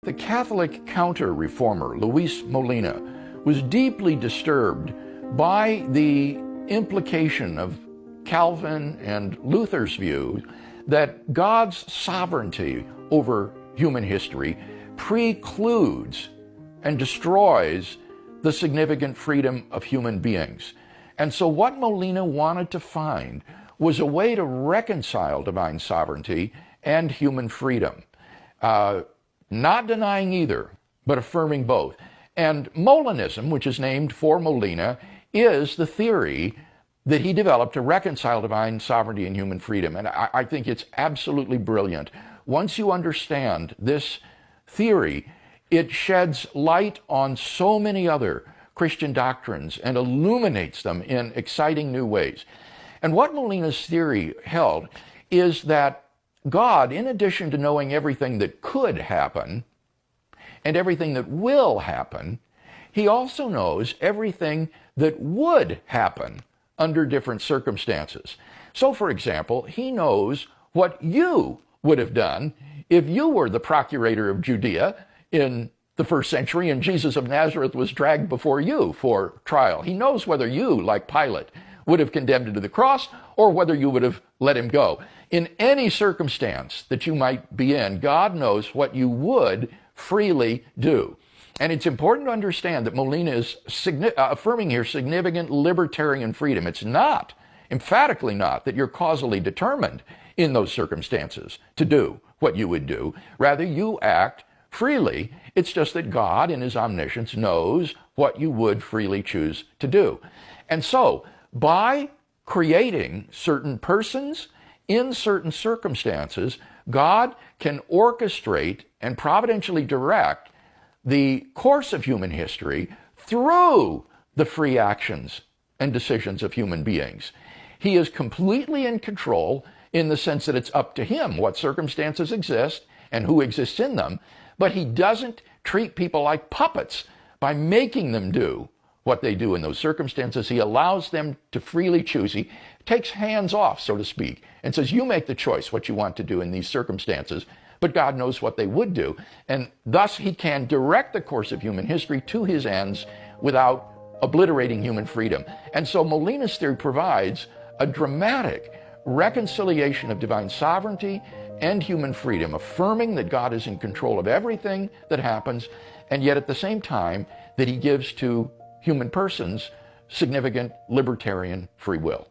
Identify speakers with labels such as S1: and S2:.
S1: The Catholic counter-reformer Luis Molina was deeply disturbed by the implication of Calvin and Luther's view that God's sovereignty over human history precludes and destroys the significant freedom of human beings. And so what Molina wanted to find was a way to reconcile divine sovereignty and human freedom. Not denying either, but affirming both. And Molinism, which is named for Molina, is the theory that he developed to reconcile divine sovereignty and human freedom. And I think it's absolutely brilliant. Once you understand this theory, it sheds light on so many other Christian doctrines and illuminates them in exciting new ways. And what Molina's theory held is that God, in addition to knowing everything that could happen and everything that will happen, he also knows everything that would happen under different circumstances. So, for example, he knows what you would have done if you were the procurator of Judea in the first century and Jesus of Nazareth was dragged before you for trial. He knows whether you, like Pilate, would have condemned him to the cross or whether you would have let him go. In any circumstance that you might be in, God knows what you would freely do. And it's important to understand that Molina is affirming here significant libertarian freedom. It's not, emphatically not, that you're causally determined in those circumstances to do what you would do. Rather, you act freely. It's just that God, in his omniscience, knows what you would freely choose to do. And so, by creating certain persons in certain circumstances, God can orchestrate and providentially direct the course of human history through the free actions and decisions of human beings. He is completely in control in the sense that it's up to him what circumstances exist and who exists in them, but he doesn't treat people like puppets by making them do what they do in those circumstances. He allows them to freely choose. He takes hands off, so to speak, and says, you make the choice what you want to do in these circumstances, but God knows what they would do. And thus he can direct the course of human history to his ends without obliterating human freedom. And so Molina's theory provides a dramatic reconciliation of divine sovereignty and human freedom, affirming that God is in control of everything that happens, and yet at the same time that he gives to human persons significant libertarian free will.